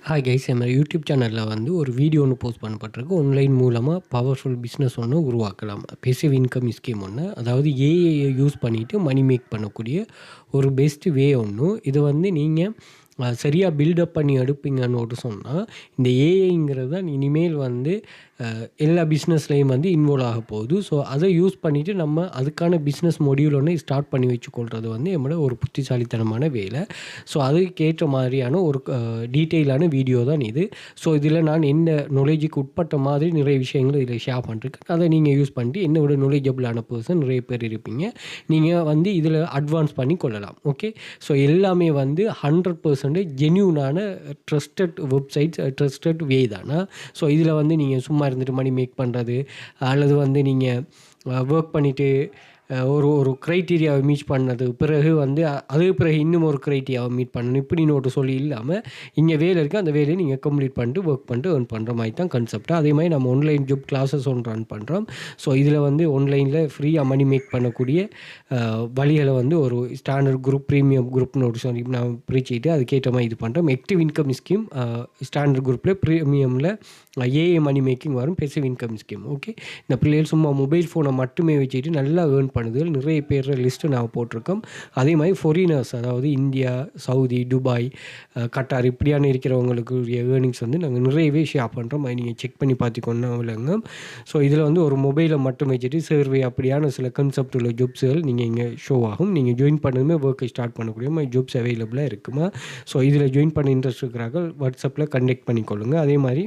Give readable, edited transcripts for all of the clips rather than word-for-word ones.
Hi guys, நம்ம YouTube சேனலில் வந்து ஒரு வீடியோ ஒன்று போஸ்ட் பண்ணப்பட்டிருக்கு. ஆன்லைன் மூலமாக பவர்ஃபுல் பிஸ்னஸ் ஒன்று உருவாக்கலாம். பேசிவ் இன்கம் ஸ்கீம் ஒன்று, அதாவது ஏஐயை யூஸ் பண்ணிவிட்டு மணி மேக் பண்ணக்கூடிய ஒரு பெஸ்ட் வே ஒன்று. இது வந்து நீங்கள் சரியாக பில்டப் பண்ணி எடுப்பீங்கன்னு சொன்னால், இந்த ஏஐங்கிறது தான் இனிமேல் வந்து எல்லா பிஸ்னஸ்லேயும் வந்து இன்வால்வ் ஆக போகுது. ஸோ அதை யூஸ் பண்ணிவிட்டு நம்ம அதுக்கான பிஸ்னஸ் மொடியூல் ஒன்று ஸ்டார்ட் பண்ணி வச்சுக்கொள்கிறது வந்து நம்மளோட ஒரு புத்திசாலித்தனமான வேலை. ஸோ அதுக்கேற்ற மாதிரியான ஒரு டீட்டெயிலான வீடியோ தான் இது. ஸோ இதில் நான் என்ன நாலேஜுக்கு உட்பட்ட மாதிரி நிறைய விஷயங்கள் இதில் ஷேர் பண்ணிருக்கேன். அதை நீங்கள் யூஸ் பண்ணிட்டு என்னோட நாலேஜபிளான பர்சன் நிறைய பேர் இருப்பீங்க. நீங்கள் வந்து இதில் அட்வான்ஸ் பண்ணி கொள்ளலாம். ஓகே, ஸோ எல்லாமே வந்து 100% ஜென்யூனான ட்ரஸ்டட் வெப்சைட்ஸ், ட்ரஸ்டட் வே தானா. ஸோ இதில் வந்து நீங்கள் சும்மா இருந்துட்டு மணி மேக் பண்ணுறது, அல்லது வந்து நீங்கள் ஒர்க் பண்ணிவிட்டு ஒரு ஒரு க்ரைட்டீரியாவை மீட் பண்ணது பிறகு வந்து அதுக்கு பிறகு இன்னும் ஒரு க்ரைட்டீரியாவை மீட் பண்ணணும் இப்படின்னு ஒரு சொல்லி இல்லாமல், இங்கே வேலை இருக்குது, அந்த வேலையை நீங்கள் கம்ப்ளீட் பண்ணிட்டு ஒர்க் பண்ணிட்டு ஏர்ன் பண்ணுற மாதிரி தான் கான்செப்டாக. அதே மாதிரி நம்ம ஆன்லைன் ஜாப் கிளாஸஸ் ஒன்று ரன் பண்ணுறோம். ஸோ இதில் வந்து ஆன்லைனில் ஃப்ரீயாக மணி மேக் பண்ணக்கூடிய வழிகளை வந்து ஒரு ஸ்டாண்டர்ட் குரூப், ப்ரீமியம் குரூப்னு ஒரு சொல்லி நான் பிரிச்சுட்டு அதுக்கேற்ற மாதிரி இது பண்ணுறோம். ஆக்டிவ் இன்கம் ஸ்கீம் ஸ்டாண்டர்ட் குரூப்பில், ப்ரீமியமில் ஏஏ மணி மேக்கிங் வரும், பேசிவ் இன்கம் ஸ்கீம். ஓகே, இந்த பிள்ளைகள் சும்மா மொபைல் ஃபோனை மட்டுமே வச்சுட்டு நல்லா ஏர்ன் பண்ணுதல் நிறைய பேர் லிஸ்ட்டு நான் போட்டிருக்கோம். அதே மாதிரி ஃபாரினர்ஸ், அதாவது இந்தியா, சவுதி, துபாய், கட்டார் இப்படியான இருக்கிறவங்களுக்கு ஏர்னிங்ஸ் வந்து நாங்கள் நிறையவே ஷேர் பண்ணுறோம். அது நீங்கள் செக் பண்ணி பார்த்துக்கொண்டா விளங்க. ஸோ இதில் வந்து ஒரு மொபைலை மட்டும் வச்சுட்டு சர்வே அப்படியான சில கன்செப்ட் உள்ள ஜாப்ஸுகள் நீங்கள் இங்கே ஷோ ஆகும். நீங்கள் ஜாயின் பண்ணதுமே ஒர்க்கை ஸ்டார்ட் பண்ணக்கூடிய மாதிரி ஜாப்ஸ் அவைலபிளாக இருக்குமா. ஸோ இதில் ஜாயின் பண்ண இன்ட்ரெஸ்ட் இருக்கிறார்கள் வாட்ஸ்அப்பில் கண்டெக்ட் பண்ணிக்கொள்ளுங்கள். அதே மாதிரி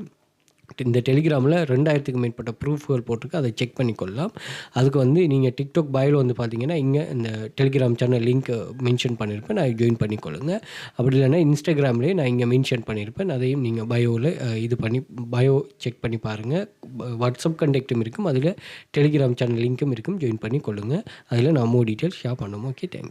இந்த டெலிகிராமில் 2000க்கு மேற்பட்ட ப்ரூஃப்கள் போட்டிருக்கு, அதை செக் பண்ணிக்கொள்ளலாம். அதுக்கு வந்து நீங்கள் டிக்டாக் பயோவில் வந்து பார்த்தீங்கன்னா இங்கே இந்த டெலிகிராம் சேனல் லிங்க் மென்ஷன் பண்ணியிருப்பேன், நான் ஜாயின் பண்ணிக்கொள்ளுங்க. அப்படி இல்லைன்னா இன்ஸ்டாகிராம்லேயே நான் இங்கே மென்ஷன் பண்ணியிருப்பேன், அதையும் நீங்கள் பயோவில் இது பண்ணி பயோ செக் பண்ணி பாருங்கள். வாட்ஸ்அப் கண்டெக்ட்டும் இருக்கும், அதில் டெலிகிராம் சேனல் லிங்க்கும் இருக்கும், ஜாயின் பண்ணிக்கொள்ளுங்கள். அதில் நான் மோர் டீட்டெயில்ஸ் ஷேர் பண்ணுவோம். Okay, thank you.